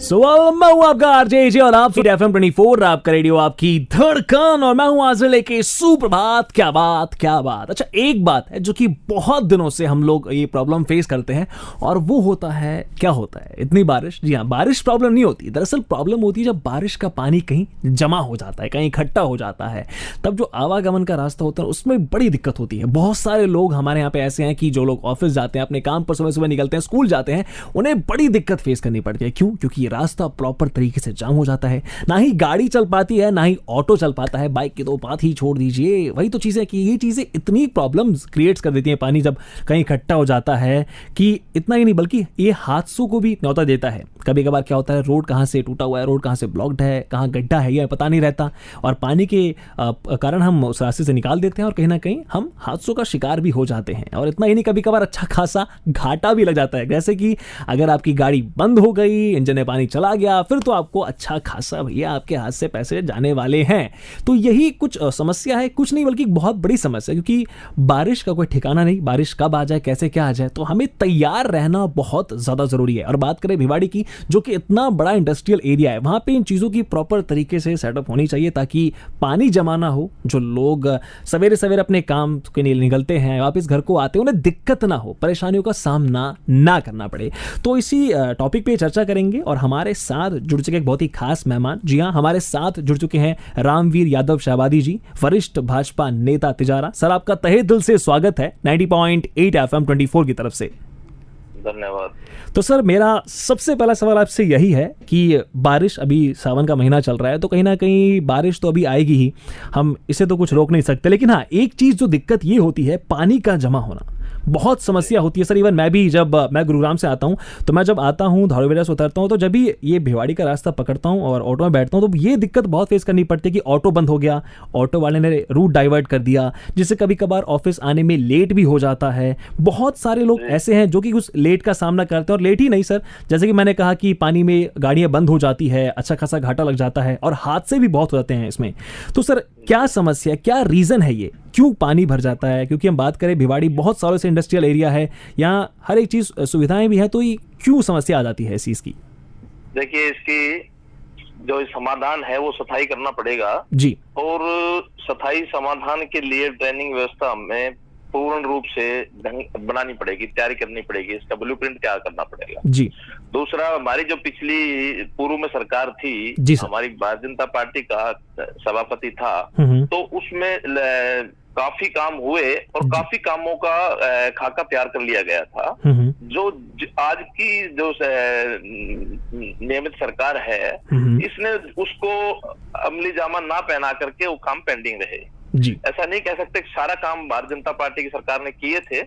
मैं हूं आपका आरजे और आप फिर FM 24 आपका रेडियो आपकी धड़कन और मैं हूं आज लेके सुप्रभात। क्या बात। अच्छा, एक बात है जो कि बहुत दिनों से हम लोग ये प्रॉब्लम फेस करते हैं और वो होता है, क्या होता है, इतनी बारिश। जी हाँ, बारिश प्रॉब्लम नहीं होती, दरअसल प्रॉब्लम होती है जब बारिश का पानी कहीं जमा हो जाता है, कहीं इकट्ठा हो जाता है, तब जो आवागमन का रास्ता होता है उसमें बड़ी दिक्कत होती है। बहुत सारे लोग हमारे यहाँ पे ऐसे हैं कि जो लोग ऑफिस जाते हैं, अपने काम पर सुबह सुबह निकलते हैं, स्कूल जाते हैं, उन्हें बड़ी दिक्कत फेस करनी पड़ती है। क्यों? क्योंकि ये रास्ता प्रॉपर तरीके से जाम हो जाता है, ना ही गाड़ी चल पाती है, ना ही ऑटो चल पाता है, बाइक की तो बात ही छोड़ दीजिए। वही तो चीजें कि ये चीजें इतनी प्रॉब्लम्स क्रिएट कर देती हैं, पानी जब कहीं इकट्ठा हो जाता है, कि इतना ही नहीं बल्कि ये हादसों को भी न्योता देता है। कभी कभार क्या होता है, रोड कहाँ से टूटा हुआ है, रोड कहाँ से ब्लॉक्ड है, कहाँ गड्ढा है, यह पता नहीं रहता और पानी के कारण हम उस रास्ते से निकाल देते हैं और कहीं ना कहीं हम हादसों का शिकार भी हो जाते हैं। और इतना ही नहीं, कभी कभार अच्छा खासा घाटा भी लग जाता है। जैसे कि अगर आपकी गाड़ी बंद हो गई, इंजन में पानी चला गया, फिर तो आपको अच्छा खासा भैया आपके हाथ से पैसे जाने वाले हैं। तो यही कुछ समस्या है, कुछ नहीं बल्कि बहुत बड़ी समस्या, क्योंकि बारिश का कोई ठिकाना नहीं, बारिश कब आ जाए, कैसे क्या आ जाए, तो हमें तैयार रहना बहुत ज्यादा जरूरी है। और बात करें भिवाड़ी की, जो कि इतना बड़ा इंडस्ट्रियल एरिया है, वहां पे इन चीजों की प्रॉपर तरीके से सेटअप होनी चाहिए ताकि पानी जमा ना हो। जो लोग सवेरे सवेरे अपने काम के लिए निकलते हैं, वापस घर को आते हैं, उन्हें दिक्कत ना हो, परेशानियों का सामना ना करना पड़े। तो इसी टॉपिक पे चर्चा करेंगे और हमारे साथ जुड़ चुके एक बहुत ही खास मेहमान। जी हाँ, हमारे साथ जुड़ चुके हैं रामवीर यादव शाहबादी जी, वरिष्ठ भाजपा नेता तिजारा। सर, आपका तहे दिल से स्वागत है 90.8 FM 24 की तरफ से। धन्यवाद। तो सर, मेरा सबसे पहला सवाल आपसे यही है कि बारिश, अभी सावन का महीना चल रहा है, तो कहीं ना कहीं बारिश तो अभी आएगी ही, हम इसे तो कुछ रोक नहीं सकते, लेकिन हाँ, एक चीज जो दिक्कत ये होती है, पानी का जमा होना बहुत समस्या होती है। सर, इवन मैं भी, जब मैं गुरुग्राम से आता हूँ, तो मैं जब आता हूँ धौड़वेरा से उतरता हूँ, तो जब भी ये भिवाड़ी का रास्ता पकड़ता हूँ और ऑटो में बैठता हूँ, तो ये दिक्कत बहुत फेस करनी पड़ती है कि ऑटो बंद हो गया, ऑटो वाले ने रूट डाइवर्ट कर दिया, जिससे कभी कभार ऑफिस आने में लेट भी हो जाता है। बहुत सारे लोग ऐसे हैं जो कि उस लेट का सामना करते हैं। और लेट ही नहीं सर, जैसे कि मैंने कहा कि पानी में गाड़ियां बंद हो जाती है, अच्छा खासा घाटा लग जाता है और हादसे भी बहुत हो जाते हैं इसमें। तो सर, क्या समस्या, क्या रीजन है ये, क्यों पानी भर जाता है? क्योंकि हम बात करें, भिवाड़ी बहुत सालों से इंडस्ट्रियल एरिया है, यहाँ हर एक चीज सुविधाएं भी है, तो ये क्यों समस्या आ जाती है इस चीज की? देखिए, इसकी जो समाधान है वो सफाई करना पड़ेगा जी। और सफाई समाधान के लिए ट्रेनिंग व्यवस्था हमें पूर्ण रूप से बनानी पड़ेगी, तैयारी करनी पड़ेगी, इसका ब्लूप्रिंट तैयार करना पड़ेगा। जी। दूसरा, हमारी जो पिछली पूर्व में सरकार थी, हमारी भारतीय जनता पार्टी का सभापति था, तो उसमें काफी काम हुए और काफी कामों का खाका तैयार कर लिया गया था। जो आज की जो नियमित सरकार है, इसने उसको अमली जामा ना पहना करके वो काम पेंडिंग रहे। जी। ऐसा नहीं कह सकते कि सारा काम भारतीय जनता पार्टी की सरकार ने किए थे,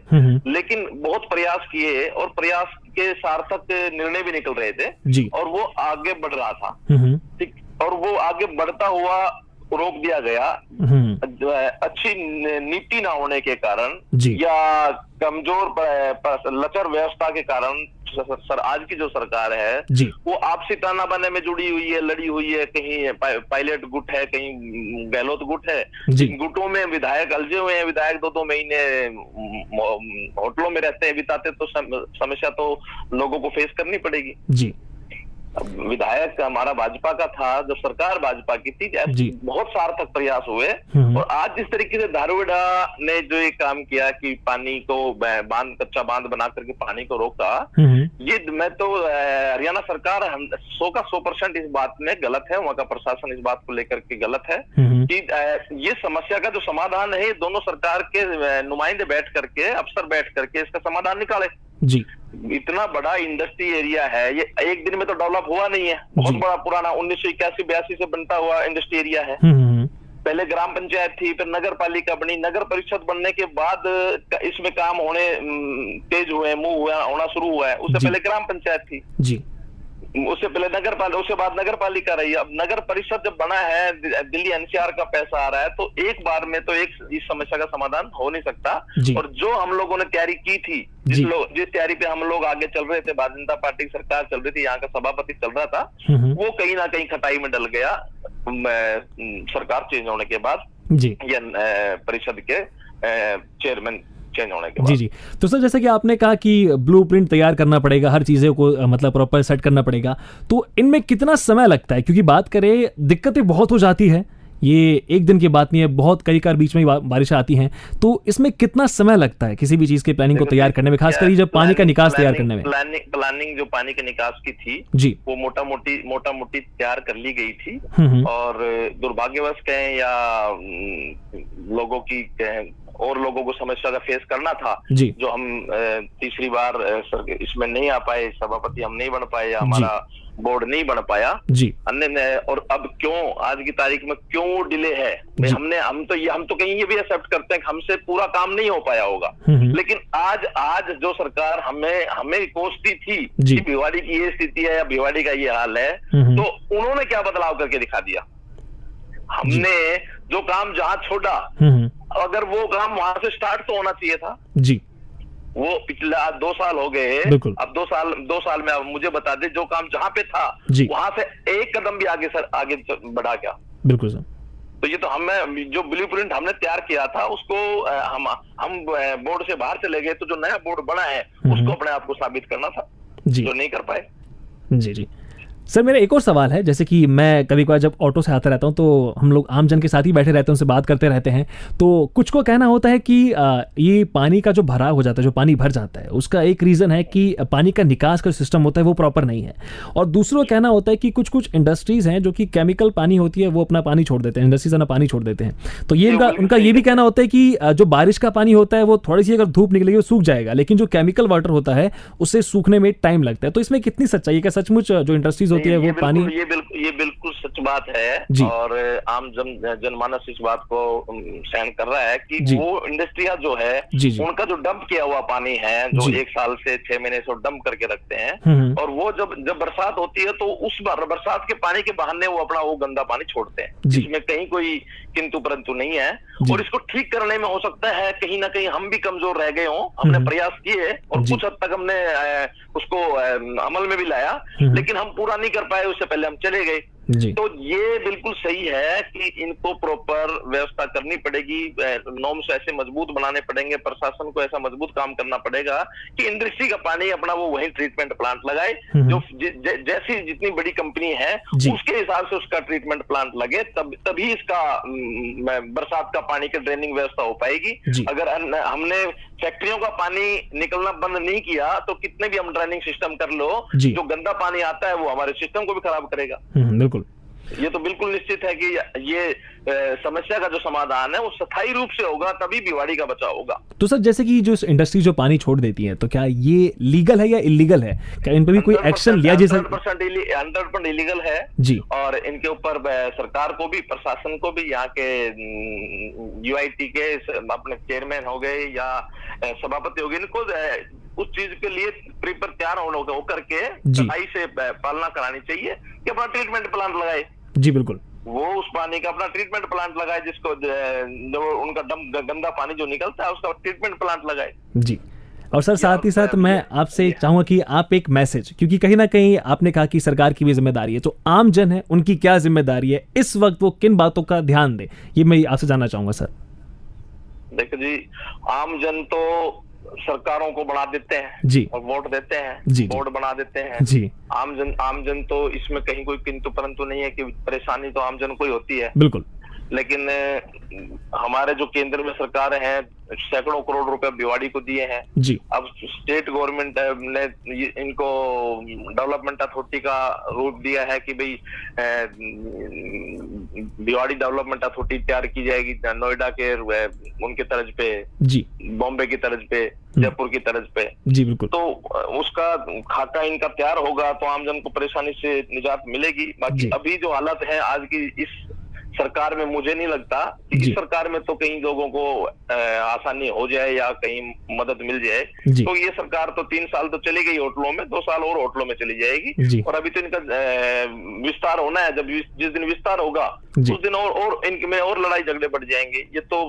लेकिन बहुत प्रयास किए और प्रयास के सार्थक निर्णय भी निकल रहे थे जी। और वो आगे बढ़ रहा था। ठीक, और वो आगे बढ़ता हुआ रोक दिया गया, जो है अच्छी नीति ना होने के कारण या कमजोर लचर व्यवस्था के कारण। सर, आज की जो सरकार है वो आपसी ताना बाने में जुड़ी हुई है, लड़ी हुई है। कहीं पायलट गुट है, कहीं गहलोत गुट है, गुटों में विधायक अलझे हुए हैं। विधायक 2-2 महीने होटलों में रहते हैं, बिताते, तो समस्या तो लोगों को फेस करनी पड़ेगी। जी। विधायक हमारा भाजपा का था, जब सरकार भाजपा की थी, बहुत सार्थक प्रयास हुए। और आज जिस तरीके से धारुड़ा ने जो ये काम किया कि पानी को कच्चा बांध बना करके पानी को रोका, ये मैं तो हरियाणा सरकार 100 का 100% इस बात में गलत है। वहां का प्रशासन इस बात को लेकर के गलत है कि ये समस्या का जो समाधान है, दोनों सरकार के नुमाइंदे बैठ करके, अफसर बैठ करके इसका समाधान निकाले। जी। इतना बड़ा इंडस्ट्री एरिया है, ये एक दिन में तो डेवलप हुआ नहीं है। बहुत बड़ा पुराना 1981-82 से बनता हुआ इंडस्ट्री एरिया है। पहले ग्राम पंचायत थी, फिर नगर पालिका बनी, नगर परिषद बनने के बाद इसमें काम होने तेज हुए, होना शुरू हुआ है। उससे पहले ग्राम पंचायत थी जी, उससे पहले नगर पालिका, उसके बाद नगर पालिका रही। अब नगर परिषद जब बना है, दिल्ली NCR का पैसा आ रहा है, तो एक बार में तो इस समस्या का समाधान हो नहीं सकता। और जो हम लोगों ने तैयारी की थी, जिस तैयारी पे हम लोग आगे चल रहे थे, भारतीय जनता पार्टी की सरकार चल रही थी, यहाँ का सभापति चल रहा था, वो कहीं ना कहीं खटाई में डल गया सरकार चेंज होने के बाद, या परिषद के चेंज होने के बाद। जी जी। तो सर जैसे कि आपने कहा कि ब्लूप्रिंट तैयार करना पड़ेगा, हर चीज़ों को मतलब प्रॉपर सेट करना पड़ेगा, तो इनमें कितना समय लगता है? क्योंकि बात करें, दिक्कतें बहुत हो जाती है, ये एक दिन की बात नहीं है, बहुत कई बार बीच में बारिश आती हैं, तो इसमें कितना समय लगता है किसी भी चीज़ की प्लानिंग को तैयार करने में, खासकर जब पानी का निकास तैयार करने में? प्लानिंग जो पानी के निकास की थी जी, वो मोटा मोटी तैयार कर ली गई थी। और दुर्भाग्यवश कहें या लोगों की और लोगों को समस्या का फेस करना था, जो हम तीसरी बार इसमें नहीं आ पाए, सभापति हम नहीं बन पाए, या हमारा बोर्ड नहीं बन पाया जी। अन्य और अब क्यों आज की तारीख में क्यों डिले है? हम तो कहीं ये भी एक्सेप्ट करते हैं कि हमसे पूरा काम नहीं हो पाया होगा, लेकिन आज जो सरकार हमें कोसती थी कि भिवाड़ी की ये स्थिति है या भिवाड़ी का ये हाल है, तो उन्होंने क्या बदलाव करके दिखा दिया? हमने जो काम जहां छोड़ा, अगर वो काम वहां से स्टार्ट तो होना चाहिए था जी। वो पिछला 2 साल हो गए, अब 2 साल में अब मुझे बता दे, जो काम जहां पे था वहां से एक कदम भी आगे बढ़ा क्या? बिल्कुल सर। तो ये तो हमें जो ब्लूप्रिंट हमने तैयार किया था उसको हम बोर्ड से बाहर चले गए, तो जो नया बोर्ड बना है उसको अपने आप को साबित करना था, जो नहीं कर पाए। जी जी। सर मेरा एक और सवाल है, जैसे कि मैं कभी कभार जब ऑटो से आता रहता हूँ तो हम लोग आम जन के साथ ही बैठे रहते हैं, उनसे बात करते रहते हैं, तो कुछ को कहना होता है कि ये पानी का जो भराव हो जाता है, जो पानी भर जाता है, उसका एक रीज़न है कि पानी का निकास का सिस्टम होता है वो प्रॉपर नहीं है। और दूसरों का कहना होता है कि कुछ इंडस्ट्रीज़ हैं जो कि केमिकल पानी होती है वो अपना पानी छोड़ देते हैं, इंडस्ट्रीज अपना पानी छोड़ देते हैं। तो ये उनका ये भी कहना होता है कि जो बारिश का पानी होता है वो थोड़ी सी अगर धूप निकलेगी वो सूख जाएगा, लेकिन जो केमिकल वाटर होता है उससे सूखने में टाइम लगता है। तो इसमें कितनी सच्चाई है? क्या सचमुच जो इंडस्ट्रीज होती है वो पानी? ये बिल्कुल सच बात है, और आम जनमानस इस बात को सहन कर रहा है कि वो इंडस्ट्रिया जो है उनका जो डंप किया हुआ पानी है, जो 1 साल से 6 महीने से डंप करके रखते हैं, और वो जब बरसात होती है तो उस बरसात के पानी के बहाने वो अपना वो गंदा पानी छोड़ते हैं, जिसमें कहीं कोई किंतु परंतु नहीं है। और इसको ठीक करने में हो सकता है कहीं ना कहीं हम भी कमजोर रह गए हों, हमने प्रयास किए और कुछ हद तक हमने उसको अमल में भी लाया, लेकिन हम पूरा नहीं कर पाए, उससे पहले हम चले गए। तो ये बिल्कुल सही है कि इनको प्रॉपर व्यवस्था करनी पड़ेगी, नॉर्म्स ऐसे मजबूत बनाने पड़ेंगे, प्रशासन को ऐसा मजबूत काम करना पड़ेगा कि इंडस्ट्री का पानी अपना वो वही ट्रीटमेंट प्लांट लगाए, जो जैसी जितनी बड़ी कंपनी है उसके हिसाब से उसका ट्रीटमेंट प्लांट लगे, तभी इसका बरसात का पानी की ड्रेनिंग व्यवस्था हो पाएगी। अगर हमने फैक्ट्रियों का पानी निकलना बंद नहीं किया तो कितने भी हम ड्रेनिंग सिस्टम कर लो, जो गंदा पानी आता है वो हमारे सिस्टम को भी खराब करेगा। बिल्कुल, ये तो बिल्कुल निश्चित है कि ये समस्या का जो समाधान है वो स्थायी रूप से होगा, तभी भिवाड़ी का बचाव होगा। तो सर जैसे कि जो इंडस्ट्री जो पानी छोड़ देती है, तो क्या ये लीगल है या इलीगल है? क्या इन पर भी कोई एक्शन लिया जाए? 100% इलीगल है जी। और इनके ऊपर सरकार को भी, प्रशासन को भी, यहाँ के UIT के अपने चेयरमैन हो गए या सभापति हो गए, इनको उस चीज के लिए प्रिपेयर तैयार होकर के सफाई से पालना करानी चाहिए कि अपना ट्रीटमेंट प्लांट लगाए। जी बिल्कुल, वो उस पानी का अपना ट्रीटमेंट प्लांट लगाए, जिसको जो उनका गंदा पानी जो निकलता है उसका ट्रीटमेंट प्लांट लगाए। जी। और सर साथ ही साथ मैं आपसे चाहूंगा कि आप एक मैसेज, क्योंकि कहीं ना कहीं आपने कहा कि सरकार की भी जिम्मेदारी है, तो आम जन है उनकी क्या जिम्मेदारी है इस वक्त, वो किन बातों का ध्यान दे, ये मैं आपसे जानना चाहूंगा सर। देखो जी, आम जन तो सरकारों को बना देते हैं जी, और वोट देते हैं जी, बोर्ड बना देते हैं जी। आम जन तो इसमें कहीं कोई किंतु परंतु नहीं है कि परेशानी तो आम जन को ही होती है। बिल्कुल, लेकिन हमारे जो केंद्र में सरकार है सैकड़ों करोड़ रुपए भिवाड़ी को दिए हैं जी। अब स्टेट गवर्नमेंट ने इनको डेवलपमेंट अथॉरिटी का रूप दिया है कि भाई भिवाड़ी डेवलपमेंट अथॉरिटी तैयार की जाएगी नोएडा के उनके तर्ज पे जी, बॉम्बे की तर्ज पे, जयपुर की तर्ज पे जी। बिल्कुल, तो उसका खाका इनका तैयार होगा तो आमजन को परेशानी से निजात मिलेगी। बाकी अभी जो हालत है आज की इस सरकार में, मुझे नहीं लगता कि इस सरकार में तो कहीं लोगों को आसानी हो जाए या कहीं मदद मिल जाए। तो ये सरकार तो 3 साल तो चली गई होटलों में, 2 साल और होटलों में चली जाएगी, और अभी तो इनका विस्तार होना है। जब जिस दिन विस्तार होगा उस दिन और इनके में और लड़ाई झगड़े बढ़ जाएंगे। ये तो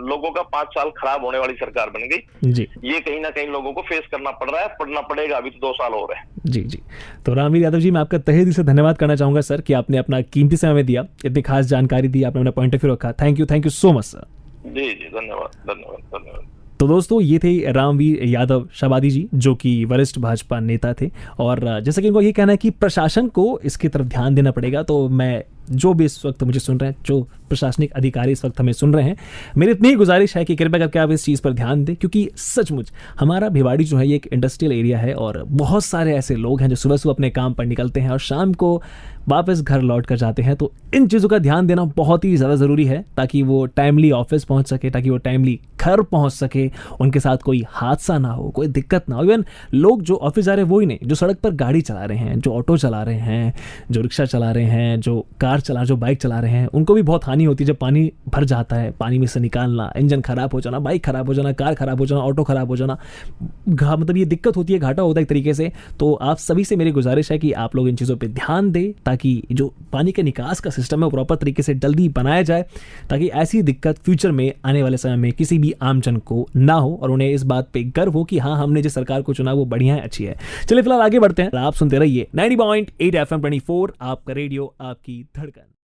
लोगों का 5 साल खराब होने वाली सरकार बन गई जी। ये कहीं ना कहीं लोगों को फेस करना पड़ रहा है, पढ़ना पड़ेगा, अभी तो 2 साल हो रहे हैं जी जी। तो रामवीर यादव जी, मैं आपका तहे दिल से धन्यवाद करना चाहूंगा सर कि आपने अपना कीमती समय दिया, इतनी खास जानकारी दी, आपने अपना पॉइंट ऑफ व्यू रखा। Thank you so much sir. जी जी, धन्यवाद धन्यवाद धन्यवाद। तो दोस्तों ये थे रामवीर यादव शाबादी जी, जो कि वरिष्ठ भाजपा नेता थे। और जैसा कि इनको ये कहना है कि प्रशासन को इसकी तरफ ध्यान देना पड़ेगा, तो मैं जो भी इस वक्त मुझे सुन रहे हैं, जो प्रशासनिक अधिकारी इस वक्त हमें सुन रहे हैं, मेरी इतनी ही गुजारिश है कि कृपया करके आप इस चीज़ पर ध्यान दें, क्योंकि सचमुच हमारा भिवाड़ी जो है ये एक इंडस्ट्रियल एरिया है और बहुत सारे ऐसे लोग हैं जो सुबह सुबह अपने काम पर निकलते हैं और शाम को वापस घर लौट कर जाते हैं। तो इन चीज़ों का ध्यान देना बहुत ही ज़्यादा ज़रूरी है, ताकि वो टाइमली ऑफिस पहुंच सके, ताकि वो टाइमली घर पहुंच सके, उनके साथ कोई हादसा ना हो, कोई दिक्कत ना हो। इवन लोग जो ऑफिस जा रहे हैं वो ही नहीं, जो सड़क पर गाड़ी चला रहे हैं, जो ऑटो चला रहे हैं, जो रिक्शा चला रहे हैं, जो कार जो बाइक चला रहे हैं, उनको भी बहुत हानि होती है जब पानी भर जाता है। पानी में से निकालना, इंजन खराब हो जाना, बाइक खराब हो जाना, कार खराब हो जाना, ऑटो खराब हो जाना, मतलब ये दिक्कत होती है, घाटा होता है एक तरीके से। तो आप सभी से मेरी गुजारिश है कि आप लोग इन चीज़ों पे ध्यान दें, ताकि जो पानी के निकास का सिस्टम है वो प्रॉपर तरीके से जल्दी बनाया जाए, ताकि ऐसी दिक्कत फ्यूचर में आने वाले समय में किसी भी आमजन को ना हो और उन्हें इस बात पे गर्व हो कि हाँ, हमने जिस सरकार को चुना वो बढ़िया है, अच्छी है। चलिए फिलहाल आगे बढ़ते हैं, आप सुनते रहिए 90.8 FM 24, आपका रेडियो, आपकी धड़कन।